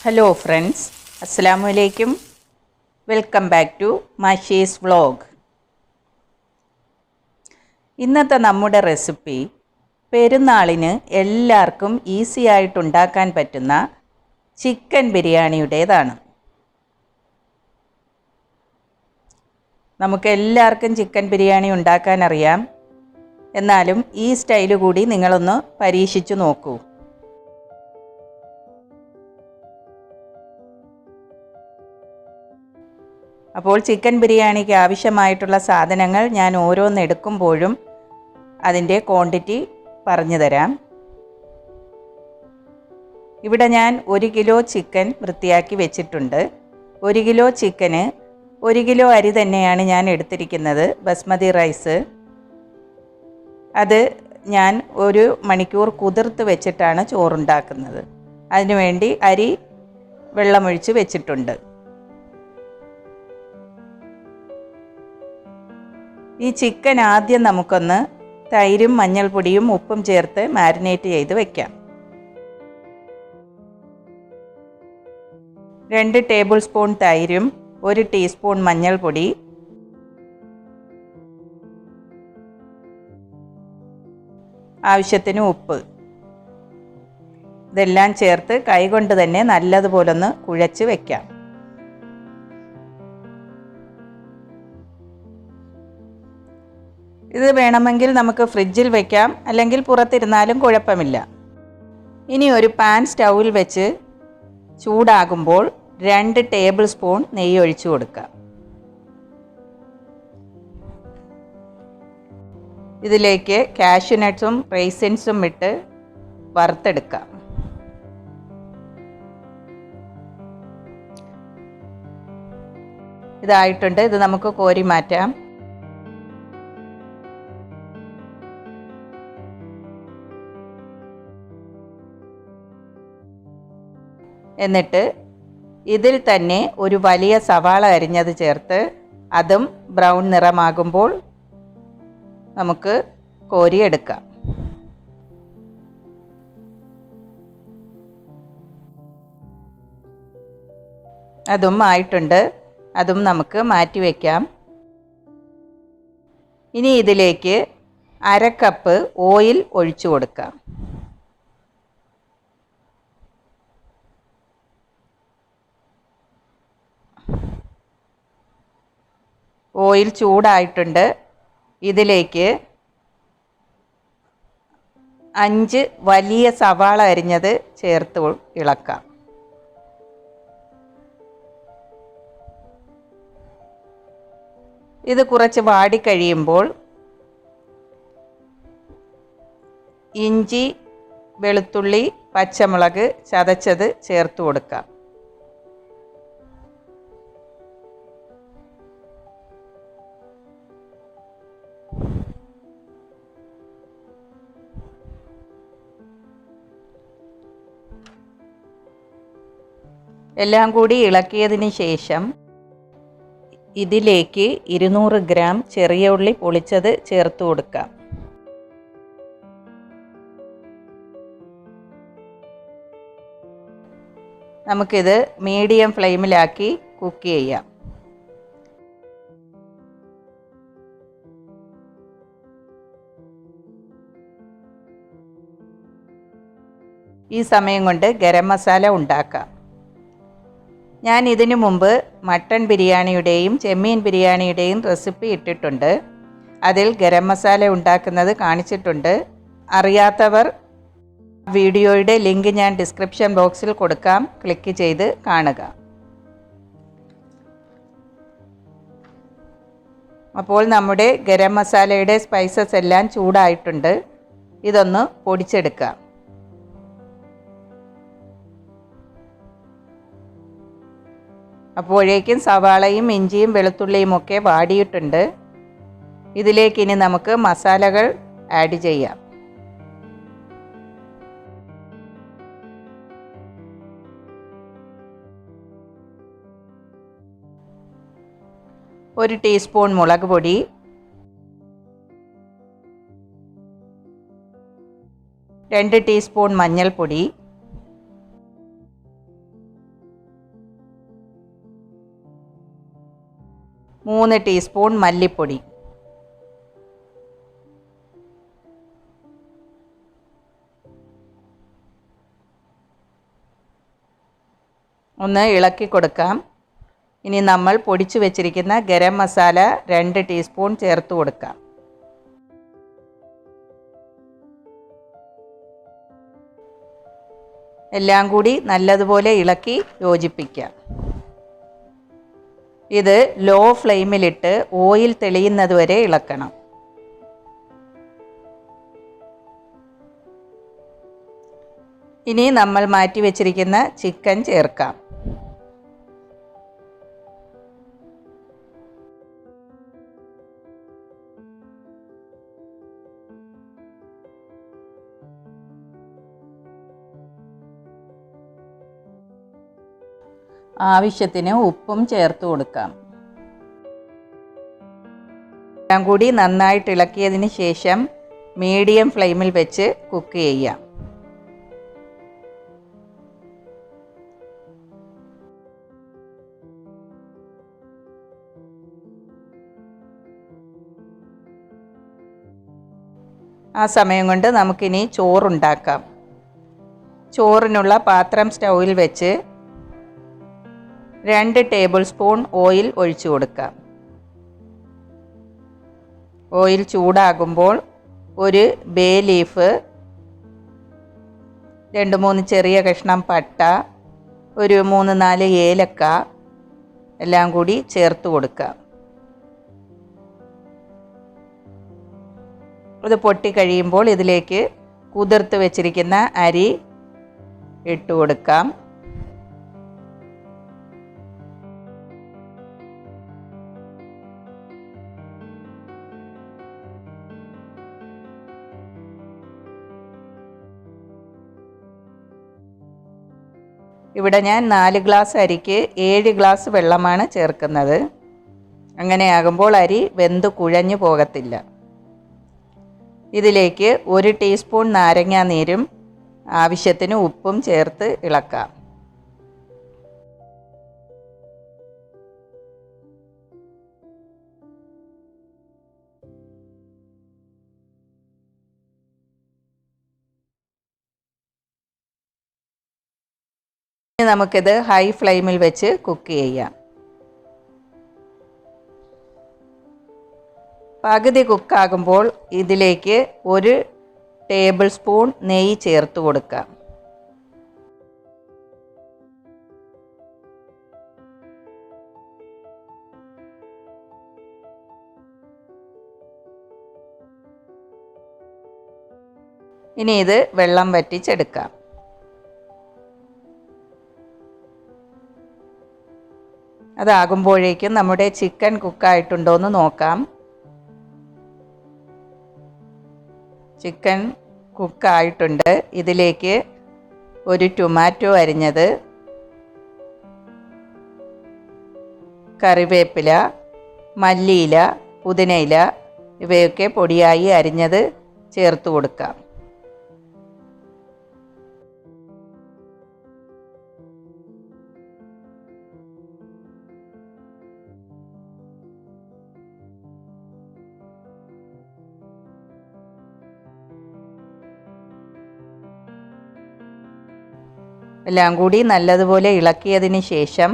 Hello friends, അസ്സലാമു അലൈക്കും. Welcome back to Mashees vlog. ഇന്നത്തെ നമ്മുടെ റെസിപ്പി പെരുന്നാളിന് എല്ലാവർക്കും ഈസി ആയിട്ട് ഉണ്ടാക്കാൻ പറ്റുന്ന ചിക്കൻ ബിരിയാണിയുടേതാണ്. നമുക്ക് എല്ലാവർക്കും ചിക്കൻ ബിരിയാണി ഉണ്ടാക്കാൻ അറിയാം. എന്നാലും ഈ സ്റ്റൈല് കൂടി നിങ്ങളൊന്ന് പരീക്ഷിച്ചു നോക്കൂ. അപ്പോൾ ചിക്കൻ ബിരിയാണിക്ക് ആവശ്യമായിട്ടുള്ള സാധനങ്ങൾ ഞാൻ ഓരോന്ന് എടുക്കുമ്പോഴും അതിൻ്റെ ക്വാണ്ടിറ്റി പറഞ്ഞു തരാം. ഇവിടെ ഞാൻ 1 കിലോ ചിക്കൻ വൃത്തിയാക്കി വെച്ചിട്ടുണ്ട്. 1 കിലോ ചിക്കന് 1 കിലോ അരി തന്നെയാണ് ഞാൻ എടുത്തിരിക്കുന്നത്, ബസ്മതി റൈസ്. അത് ഞാൻ 1 മണിക്കൂർ കുതിർത്ത് വെച്ചിട്ടാണ് ചോറുണ്ടാക്കുന്നത്. അതിനുവേണ്ടി അരി വെള്ളമൊഴിച്ച് വെച്ചിട്ടുണ്ട്. ഈ ചിക്കൻ ആദ്യം നമുക്കൊന്ന് തൈരും മഞ്ഞൾപ്പൊടിയും ഉപ്പും ചേർത്ത് മാരിനേറ്റ് ചെയ്ത് വെക്കാം. 2 ടേബിൾ സ്പൂൺ തൈരും 1 ടീസ്പൂൺ മഞ്ഞൾപ്പൊടി, ആവശ്യത്തിന് ഉപ്പ്, ഇതെല്ലാം ചേർത്ത് കൈകൊണ്ട് തന്നെ നല്ലതുപോലൊന്ന് കുഴച്ച് വെക്കാം. ഇത് വേണമെങ്കിൽ നമുക്ക് ഫ്രിഡ്ജിൽ വെക്കാം, അല്ലെങ്കിൽ പുറത്തിരുന്നാലും കുഴപ്പമില്ല. ഇനി ഒരു പാൻ സ്റ്റൗവിൽ വെച്ച് ചൂടാകുമ്പോൾ 2 ടേബിൾ സ്പൂൺ നെയ്യ് ഒഴിച്ചു കൊടുക്കാം. ഇതിലേക്ക് കാഷ്യൂ നട്ട്സും റൈസിൻസും ഇട്ട് വറുത്തെടുക്കാം. ഇതായിട്ടുണ്ട്. ഇത് നമുക്ക് കോരി മാറ്റാം. എന്നിട്ട് ഇതിൽ തന്നെ ഒരു വലിയ സവാള അരിഞ്ഞത് ചേർത്ത് അതും ബ്രൗൺ നിറമാകുമ്പോൾ നമുക്ക് കോരിയെടുക്കാം. അതും ആയിട്ടുണ്ട്. അതും നമുക്ക് മാറ്റി വയ്ക്കാം. ഇനി ഇതിലേക്ക് 1/2 കപ്പ് ഓയിൽ ഒഴിച്ചു കൊടുക്കാം. ഓയിൽ ചൂടായിട്ടുണ്ട്. ഇതിലേക്ക് 5 വലിയ സവാള അരിഞ്ഞത് ചേർത്ത് ഇളക്കാം. ഇത് കുറച്ച് വാടിക്കഴിയുമ്പോൾ ഇഞ്ചി, വെളുത്തുള്ളി, പച്ചമുളക് ചതച്ചത് ചേർത്ത് കൊടുക്കാം. എല്ലാം കൂടി ഇളക്കിയതിന് ശേഷം ഇതിലേക്ക് 200 ഗ്രാം ചെറിയ ഉള്ളി പൊളിച്ചത് ചേർത്ത് കൊടുക്കാം. നമുക്കിത് മീഡിയം ഫ്ലെയിമിലാക്കി കുക്ക് ചെയ്യാം. ഈ സമയം കൊണ്ട് ഗരം മസാല ഉണ്ടാക്കാം. ഞാൻ ഇതിനു മുമ്പ് മട്ടൺ ബിരിയാണിയുടെയും ചെമ്മീൻ ബിരിയാണിയുടെയും റെസിപ്പി ഇട്ടിട്ടുണ്ട്. അതിൽ ഗരം മസാല ഉണ്ടാക്കുന്നത് കാണിച്ചിട്ടുണ്ട്. അറിയാത്തവർ വീഡിയോയുടെ ലിങ്ക് ഞാൻ ഡിസ്ക്രിപ്ഷൻ ബോക്സിൽ കൊടുക്കാം, ക്ലിക്ക് ചെയ്ത് കാണുക. അപ്പോൾ നമ്മുടെ ഗരം മസാലയുടെ സ്പൈസസ് എല്ലാം ചൂടായിട്ടുണ്ട്. ഇതൊന്ന് പൊടിച്ചെടുക്കാം. അപ്പോഴേക്കും സവാളയും ഇഞ്ചിയും വെളുത്തുള്ളിയും ഒക്കെ വാടിയിട്ടുണ്ട്. ഇതിലേക്ക് ഇനി നമുക്ക് മസാലകൾ ആഡ് ചെയ്യാം. 1 ടീസ്പൂൺ മുളക് പൊടി, 2 ടീസ്പൂൺ മഞ്ഞൾപ്പൊടി, 3 ടീസ്പൂൺ മല്ലിപ്പൊടി, ഒന്ന് ഇളക്കി കൊടുക്കാം. ഇനി നമ്മൾ പൊടിച്ചു വെച്ചിരിക്കുന്ന ഗരം മസാല 2 ടീസ്പൂൺ ചേർത്ത് കൊടുക്കാം. എല്ലാം കൂടി നല്ലതുപോലെ ഇളക്കി യോജിപ്പിക്കാം. ഇത് ലോ ഫ്ലെയിമിലിട്ട് ഓയിൽ തെളിയുന്നത് വരെ ഇളക്കണം. ഇനി നമ്മൾ മാറ്റി വെച്ചിരിക്കുന്ന ചിക്കൻ ചേർക്കാം. ആവശ്യത്തിന് ഉപ്പും ചേർത്ത് കൊടുക്കാം. എല്ലാം കൂടി നന്നായിട്ട് ഇളക്കിയതിന് ശേഷം മീഡിയം ഫ്ലെയിമിൽ വെച്ച് കുക്ക് ചെയ്യാം. ആ സമയം കൊണ്ട് നമുക്കിനി ചോറുണ്ടാക്കാം. ചോറിനുള്ള പാത്രം സ്റ്റൗവിൽ വെച്ച് 2 ടേബിൾ സ്പൂൺ ഓയിൽ ഒഴിച്ചു കൊടുക്കാം. ഓയിൽ ചൂടാകുമ്പോൾ ഒരു ബേ ലീഫ്, 2-3 ചെറിയ കഷ്ണം പട്ട, ഒരു 3-4 ഏലക്ക എല്ലാം കൂടി ചേർത്ത് കൊടുക്കാം. ഇത് പൊട്ടി കഴിയുമ്പോൾ ഇതിലേക്ക് കുതിർത്ത് വെച്ചിരിക്കുന്ന അരി ഇട്ട് കൊടുക്കാം. ഇവിടെ ഞാൻ 4 ഗ്ലാസ് അരിക്ക് 7 ഗ്ലാസ് വെള്ളമാണ് ചേർക്കുന്നത്. അങ്ങനെയാകുമ്പോൾ അരി വെന്ത് കുഴഞ്ഞു പോകത്തില്ല. ഇതിലേക്ക് 1 ടീസ്പൂൺ നാരങ്ങാ നീരും ആവശ്യത്തിന് ഉപ്പും ചേർത്ത് ഇളക്കാം. ഇനി നമുക്കിത് ഹൈ ഫ്ലെയിമിൽ വെച്ച് കുക്ക് ചെയ്യാം. പകുതി കുക്കാകുമ്പോൾ ഇതിലേക്ക് 1 ടേബിൾ സ്പൂൺ നെയ്യ് ചേർത്ത് കൊടുക്കാം. ഇനി ഇത് വെള്ളം വറ്റിച്ചെടുക്കാം. അതാകുമ്പോഴേക്കും നമ്മുടെ ചിക്കൻ കുക്കായിട്ടുണ്ടോ എന്ന് നോക്കാം. ചിക്കൻ കുക്കായിട്ടുണ്ട്. ഇതിലേക്ക് 1 ടൊമാറ്റോ അരിഞ്ഞത്, കറിവേപ്പില, മല്ലിയില, പുതിനയില ഇവയൊക്കെ പൊടിയായി അരിഞ്ഞത് ചേർത്ത് കൊടുക്കാം. എല്ലാം കൂടി നല്ലതുപോലെ ഇളക്കിയതിന് ശേഷം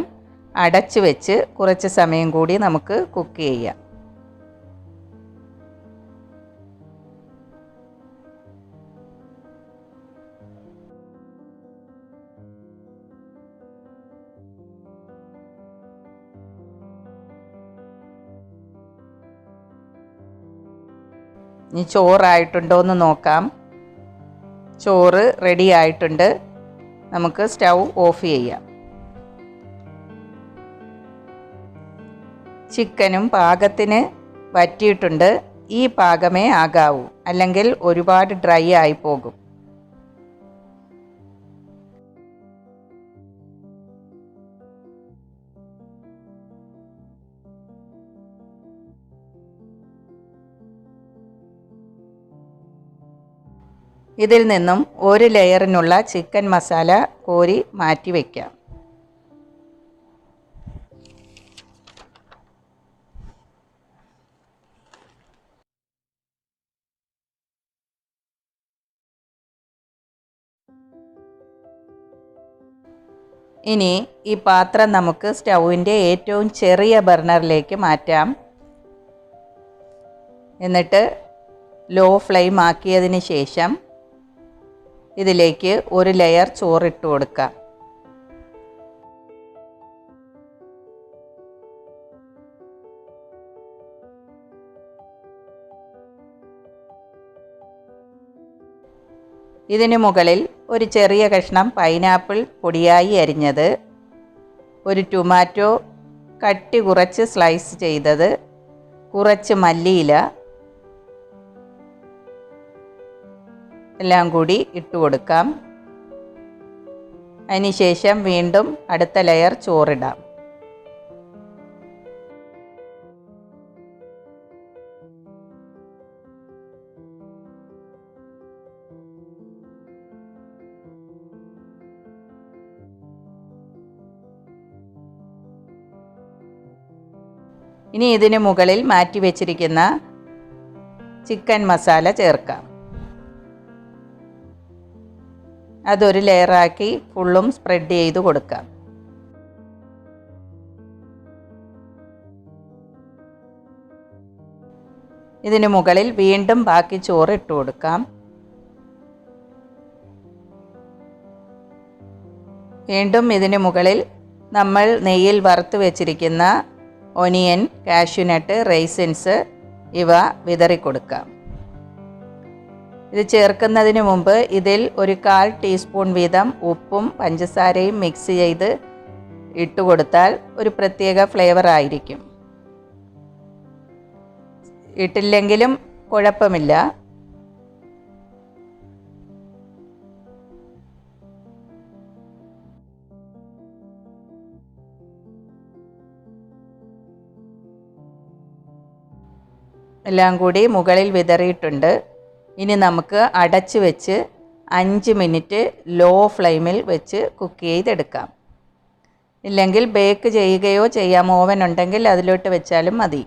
അടച്ചു വെച്ച് കുറച്ച് സമയം കൂടി നമുക്ക് കുക്ക് ചെയ്യാം. ഇനി ചോറായിട്ടുണ്ടോ എന്ന് നോക്കാം. ചോറ് റെഡി ആയിട്ടുണ്ട്. നമുക്ക് സ്റ്റൗ ഓഫ് ചെയ്യാം. ചിക്കനും പാകത്തിന് വറ്റിയിട്ടുണ്ട്. ഈ പാകമേ ആകാവൂ, അല്ലെങ്കിൽ ഒരുപാട് ഡ്രൈ ആയി പോകും. ഇതിൽ നിന്നും 1 ലെയറിനുള്ള ചിക്കൻ മസാല കോരി മാറ്റി വയ്ക്കാം. ഇനി ഈ പാത്രം നമുക്ക് സ്റ്റൗവിൻ്റെ ഏറ്റവും ചെറിയ ബർണറിലേക്ക് മാറ്റാം. എന്നിട്ട് ലോ ഫ്ലെയിം ആക്കിയതിന് ശേഷം ഇതിലേക്ക് ഒരു ലെയർ ചോറിട്ട് കൊടുക്കാം. ഇതിന് മുകളിൽ ഒരു ചെറിയ കഷ്ണം പൈനാപ്പിൾ പൊടിയായി അരിഞ്ഞത്, ഒരു ടൊമാറ്റോ കട്ടി കുറച്ച് സ്ലൈസ് ചെയ്തത്, കുറച്ച് മല്ലിയില എല്ലാം കൂടി ഇട്ട് കൊടുക്കാം. അതിനുശേഷം വീണ്ടും അടുത്ത ലെയർ ചോറിടാം. ഇനി ഇതിന് മുകളിൽ മാറ്റി വെച്ചിരിക്കുന്ന ചിക്കൻ മസാല ചേർക്കാം. അതൊരു ലെയറാക്കി ഫുള്ളും സ്പ്രെഡ് ചെയ്ത് കൊടുക്കാം. ഇതിന് മുകളിൽ വീണ്ടും ബാക്കി ചോറ് ഇട്ട് കൊടുക്കാം. വീണ്ടും ഇതിന് മുകളിൽ നമ്മൾ നെയ്യിൽ വറുത്ത് വെച്ചിരിക്കുന്ന ഒനിയൻ, കാഷ്യൂനട്ട്, റൈസിൻസ് ഇവ വിതറിക്കൊടുക്കാം. ഇത് ചേർക്കുന്നതിന് മുമ്പ് ഇതിൽ ഒരു 1/4 ടീസ്പൂൺ വീതം ഉപ്പും പഞ്ചസാരയും മിക്സ് ചെയ്ത് ഇട്ട് കൊടുത്താൽ ഒരു പ്രത്യേക ഫ്ലേവർ ആയിരിക്കും. ഇട്ടില്ലെങ്കിലും കുഴപ്പമില്ല. എല്ലാം കൂടി മുകളിൽ വിതറിയിട്ടുണ്ട്. ഇനി നമുക്ക് അടച്ച് വെച്ച് 5 മിനിറ്റ് ലോ ഫ്ലെയിമിൽ വെച്ച് കുക്ക് ചെയ്തെടുക്കാം. ഇല്ലെങ്കിൽ ബേക്ക് ചെയ്യുകയോ ചെയ്യാം. ഓവൻ ഉണ്ടെങ്കിൽ അതിലോട്ട് വെച്ചാലും മതി.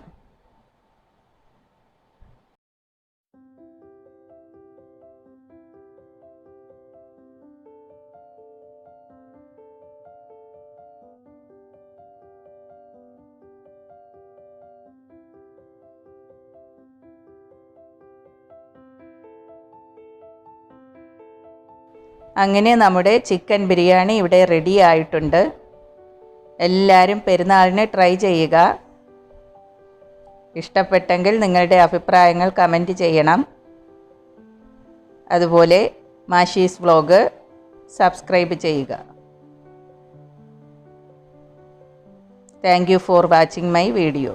അങ്ങനെ നമ്മുടെ ചിക്കൻ ബിരിയാണി ഇവിടെ റെഡി ആയിട്ടുണ്ട്. എല്ലാവരും പെരുന്നാളിന് ട്രൈ ചെയ്യുക. ഇഷ്ടപ്പെട്ടെങ്കിൽ നിങ്ങളുടെ അഭിപ്രായങ്ങൾ കമൻറ്റ് ചെയ്യണം. അതുപോലെ മാഷീസ് വ്ലോഗ് സബ്സ്ക്രൈബ് ചെയ്യുക. Thank you for watching my video.